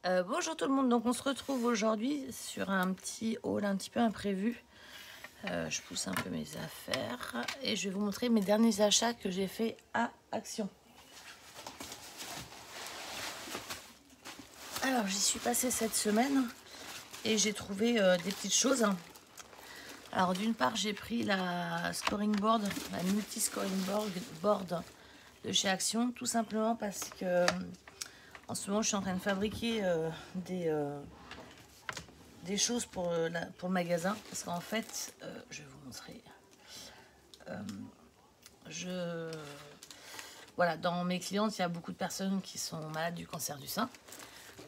Bonjour tout le monde, donc on se retrouve aujourd'hui sur un petit haul un petit peu imprévu. Je pousse un peu mes affaires et je vais vous montrer mes derniers achats que j'ai fait à Action. Alors j'y suis passée cette semaine et j'ai trouvé des petites choses. Alors d'une part j'ai pris la scoring board, la multi scoring board de chez Action, tout simplement parce que en ce moment je suis en train de fabriquer des choses pour le magasin, parce qu'en fait, je vais vous montrer, voilà, dans mes clientes, il y a beaucoup de personnes qui sont malades du cancer du sein,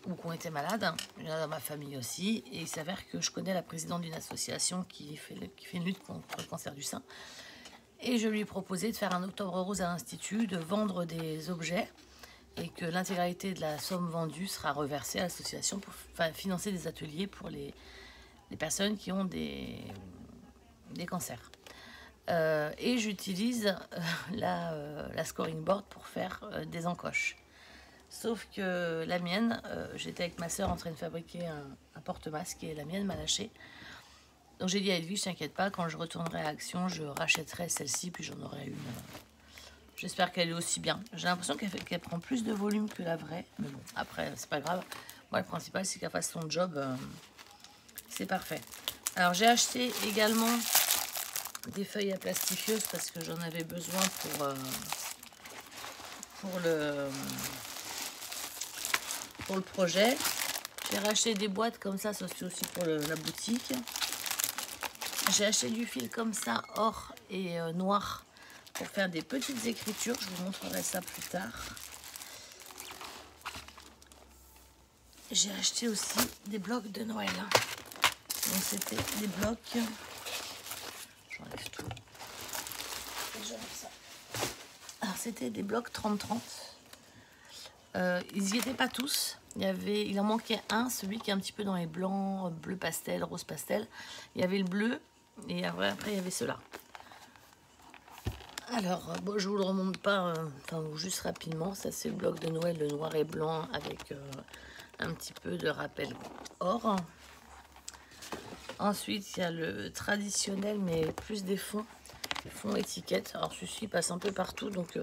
ou qui ont été malades, il y en a dans ma famille aussi, et il s'avère que je connais la présidente d'une association qui fait une lutte contre le cancer du sein, et je lui ai proposé de faire un octobre rose à l'Institut, de vendre des objets, et que l'intégralité de la somme vendue sera reversée à l'association pour financer des ateliers pour les personnes qui ont des cancers. Et j'utilise la scoring board pour faire des encoches. Sauf que la mienne, j'étais avec ma soeur en train de fabriquer un porte-masque et la mienne m'a lâché. Donc j'ai dit à Edwige, t'inquiète pas, quand je retournerai à Action, je rachèterai celle-ci, puis j'en aurai une. J'espère qu'elle est aussi bien. J'ai l'impression qu'elle prend plus de volume que la vraie, mais bon, après, c'est pas grave. Moi, le principal, c'est qu'elle fasse son job. C'est parfait. Alors, j'ai acheté également des feuilles à plastifieuses parce que j'en avais besoin pour le projet. J'ai racheté des boîtes comme ça c'est aussi pour la boutique. J'ai acheté du fil comme ça, or et noir, pour faire des petites écritures. Je vous montrerai ça plus tard. J'ai acheté aussi des blocs de Noël. Donc c'était des blocs. J'enlève tout. Et j'enlève ça. Alors c'était des blocs 30-30. Ils n'y étaient pas tous. Il en manquait un, celui qui est un petit peu dans les blancs, bleu pastel, rose pastel. Il y avait le bleu et après il y avait ceux-là. Alors, bon, je vous le remonte pas, juste rapidement. Ça c'est le bloc de Noël, le noir et blanc avec un petit peu de rappel or. Ensuite, il y a le traditionnel, mais plus des fonds étiquettes. Alors, celui-ci passe un peu partout, donc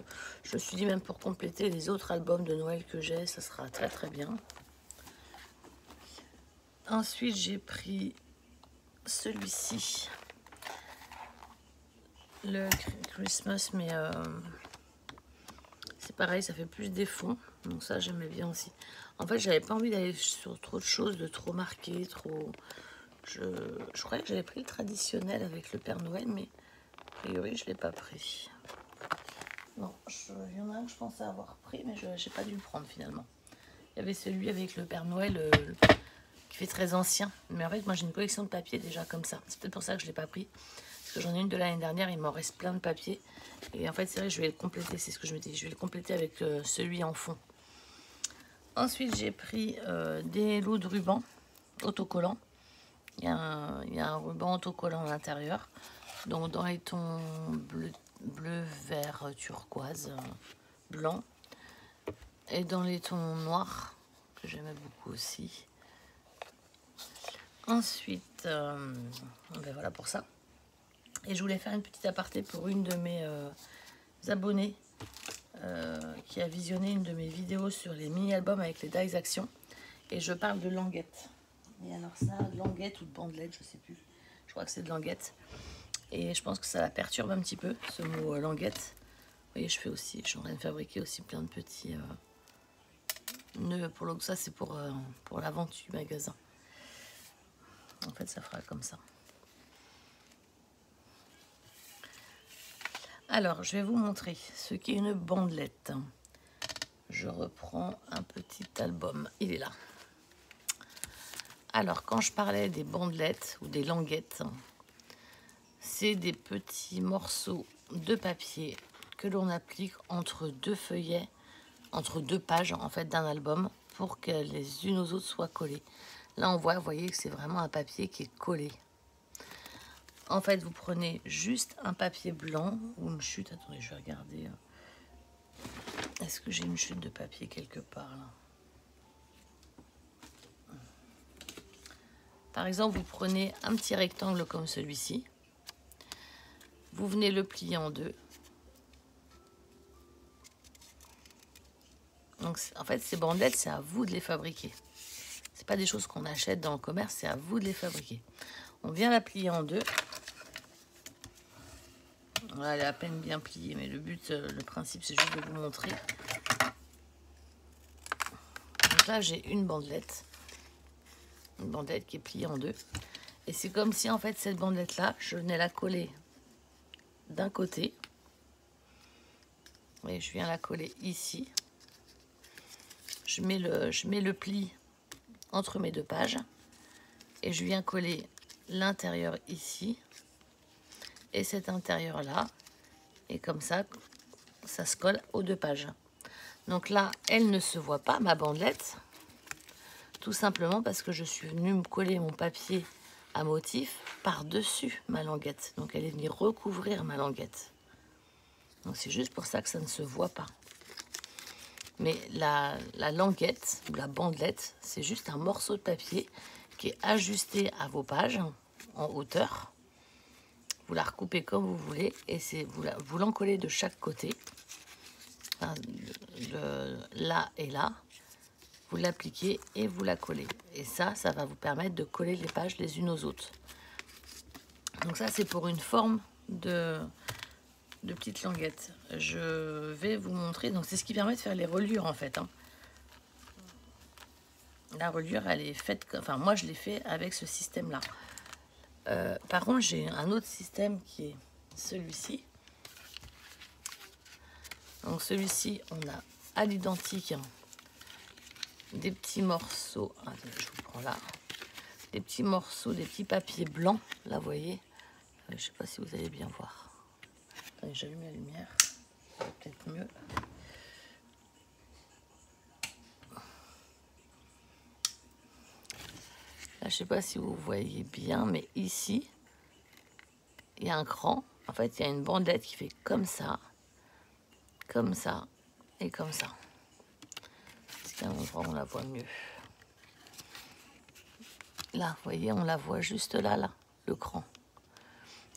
je me suis dit, même pour compléter les autres albums de Noël que j'ai, ça sera très très bien. Ensuite, j'ai pris celui-ci, le Christmas, mais c'est pareil, ça fait plus des fonds, donc ça j'aimais bien aussi. En fait, j'avais pas envie d'aller sur trop de choses, de trop marquer, trop. Je croyais que j'avais pris le traditionnel avec le Père Noël, mais a priori je l'ai pas pris. Non, il y en a un que je pensais avoir pris, mais je n'ai pas dû le prendre finalement. Il y avait celui avec le Père Noël qui fait très ancien. Mais en fait, moi j'ai une collection de papiers déjà comme ça. C'est peut-être pour ça que je ne l'ai pas pris. Parce que j'en ai une de l'année dernière, il m'en reste plein de papiers. Et en fait, c'est vrai, je vais le compléter, c'est ce que je me dis. Je vais le compléter avec celui en fond. Ensuite, j'ai pris des lots de rubans autocollants. Il y a un ruban autocollant à l'intérieur. Donc dans les tons bleu, vert, turquoise, blanc. Et dans les tons noirs, que j'aimais beaucoup aussi. Ensuite, ben voilà pour ça. Et je voulais faire une petite aparté pour une de mes abonnés qui a visionné une de mes vidéos sur les mini-albums avec les Dies Action. Et je parle de languette. Et alors ça, languette ou de bandelette, je sais plus. Je crois que c'est de languette. Et je pense que ça la perturbe un petit peu, ce mot languette. Vous voyez, je suis en train de fabriquer aussi plein de petits nœuds. Ça, c'est pour la vente du magasin. En fait, ça fera comme ça. Alors, je vais vous montrer ce qu'est une bandelette. Je reprends un petit album. Il est là. Alors, quand je parlais des bandelettes ou des languettes, c'est des petits morceaux de papier que l'on applique entre deux feuillets, entre deux pages en fait d'un album pour que les unes aux autres soient collées. Là, vous voyez que c'est vraiment un papier qui est collé. En fait, vous prenez juste un papier blanc ou une chute. Attendez, je vais regarder. Est-ce que j'ai une chute de papier quelque part là? Par exemple, vous prenez un petit rectangle comme celui-ci. Vous venez le plier en deux. Donc, en fait, ces bandelettes, c'est à vous de les fabriquer. C'est pas des choses qu'on achète dans le commerce, c'est à vous de les fabriquer. On vient la plier en deux. Voilà, elle est à peine bien pliée, mais le but, le principe, c'est juste de vous montrer. Donc là, j'ai une bandelette qui est pliée en deux. Et c'est comme si, en fait, cette bandelette-là, je venais la coller d'un côté. Et je viens la coller ici. Je mets le pli entre mes deux pages. Et je viens coller l'intérieur ici. Et cet intérieur-là. Et comme ça, ça se colle aux deux pages. Donc là, elle ne se voit pas, ma bandelette. Tout simplement parce que je suis venue me coller mon papier à motif par-dessus ma languette. Donc elle est venue recouvrir ma languette. Donc c'est juste pour ça que ça ne se voit pas. Mais la languette, ou la bandelette, c'est juste un morceau de papier qui est ajusté à vos pages en hauteur. Vous la recoupez comme vous voulez et vous l'encollez de chaque côté. Enfin, là et là. Vous l'appliquez et vous la collez. Et ça va vous permettre de coller les pages les unes aux autres. Donc ça, c'est pour une forme de petite languette. Je vais vous montrer. Donc c'est ce qui permet de faire les reliures en fait. Hein. La reliure, elle est faite... Enfin, moi, je l'ai fait avec ce système-là. Par contre, j'ai un autre système qui est celui-ci. Donc celui-ci, on a à l'identique des petits morceaux. Attendez, je vous prends là. Des petits morceaux, des petits papiers blancs. Là, vous voyez. Je ne sais pas si vous allez bien voir. Attendez, j'allume la lumière. Peut-être mieux. Là, je ne sais pas si vous voyez bien, mais ici, il y a un cran. En fait, il y a une bandelette qui fait comme ça et comme ça. Est-ce qu'il y a un endroit où on la voit mieux? Là, vous voyez, on la voit juste là, le cran.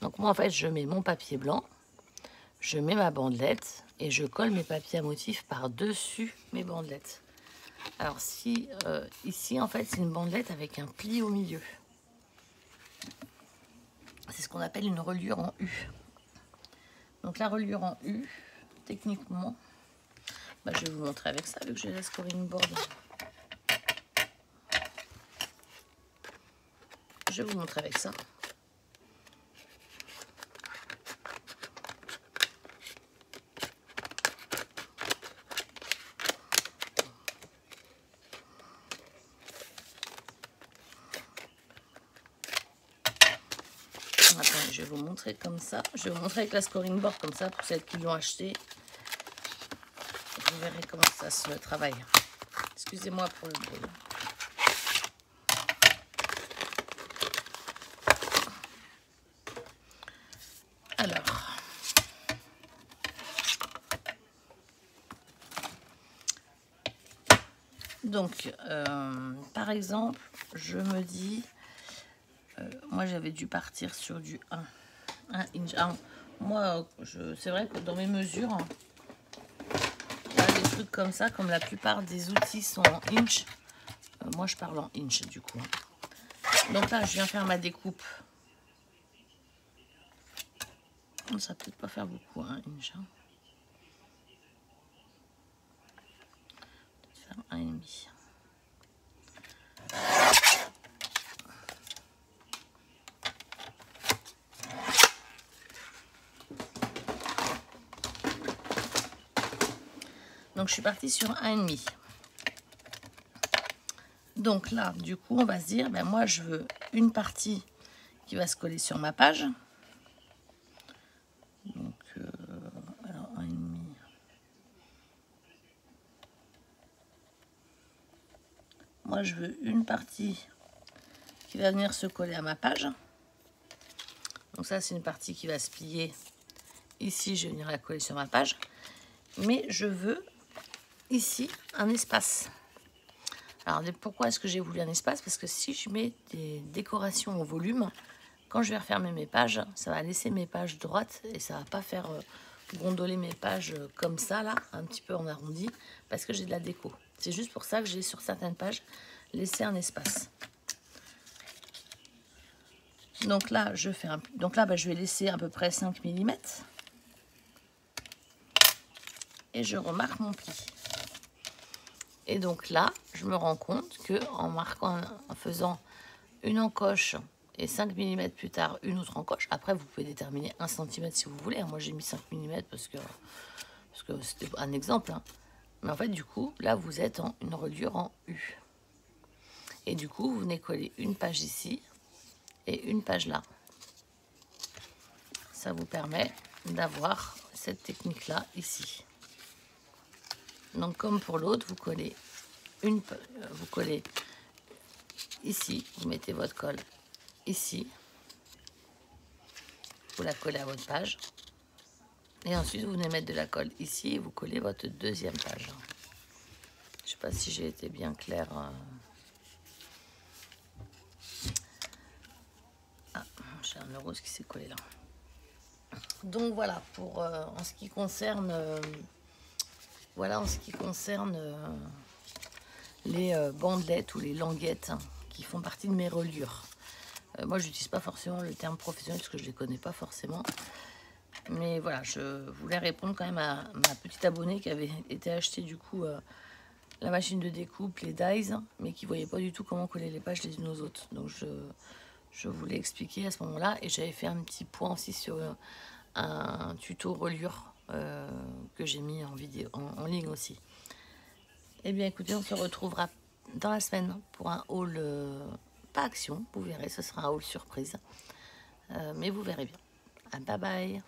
Donc moi, en fait, je mets mon papier blanc, je mets ma bandelette et je colle mes papiers à motif par-dessus mes bandelettes. Alors si, ici, en fait, c'est une bandelette avec un pli au milieu. C'est ce qu'on appelle une reliure en U. Donc la reliure en U, techniquement, bah, je vais vous montrer avec ça, vu que j'ai la scoring board. Je vais vous montrer avec ça. Attends, je vais vous montrer comme ça. Je vais vous montrer avec la scoring board comme ça pour celles qui l'ont acheté. Vous verrez comment ça se travaille. Excusez-moi pour le bruit. Alors, donc, par exemple, je me dis, moi j'avais dû partir sur du 1 inch. Alors, moi, c'est vrai que dans mes mesures, des trucs comme ça, comme la plupart des outils sont en inch, moi je parle en inch du coup. Donc là, je viens faire ma découpe. Ça peut-être pas faire beaucoup, hein, inch. Hein. Faire 1,5. Donc je suis partie sur 1,5. Donc là, du coup, on va se dire, ben moi je veux une partie qui va se coller sur ma page. Donc, alors 1,5. Moi je veux une partie qui va venir se coller à ma page. Donc ça, c'est une partie qui va se plier. Ici, je vais venir la coller sur ma page. Mais je veux ici un espace. Alors pourquoi est-ce que j'ai voulu un espace? Parce que si je mets des décorations au volume, quand je vais refermer mes pages, ça va laisser mes pages droites et ça va pas faire gondoler mes pages comme ça là, un petit peu en arrondi, parce que j'ai de la déco. C'est juste pour ça que j'ai sur certaines pages laissé un espace. Donc là, je vais laisser à peu près 5 mm. Et je remarque mon pli. Et donc là, je me rends compte que en faisant une encoche et 5 mm plus tard une autre encoche, après vous pouvez déterminer 1 cm si vous voulez. Moi j'ai mis 5 mm parce que c'était un exemple. Hein. Mais en fait du coup, là vous êtes en une reliure en U. Et du coup, vous venez coller une page ici et une page là. Ça vous permet d'avoir cette technique-là ici. Donc comme pour l'autre, vous collez ici, vous mettez votre colle ici, vous la collez à votre page, et ensuite vous venez mettre de la colle ici et vous collez votre deuxième page. Je ne sais pas si j'ai été bien claire. Ah, j'ai un rose qui s'est collé là. Donc voilà, pour en ce qui concerne les bandelettes ou les languettes qui font partie de mes reliures. Moi, je n'utilise pas forcément le terme professionnel parce que je ne les connais pas forcément. Mais voilà, je voulais répondre quand même à ma petite abonnée qui avait été acheter du coup la machine de découpe, les dies, mais qui ne voyait pas du tout comment coller les pages les unes aux autres. Donc je voulais expliquer à ce moment-là et j'avais fait un petit point aussi sur un tuto reliure que j'ai mis en vidéo, en ligne aussi. Eh bien écoutez, on se retrouvera dans la semaine pour un haul, pas action, vous verrez, ce sera un haul surprise. Mais vous verrez bien. Bye bye.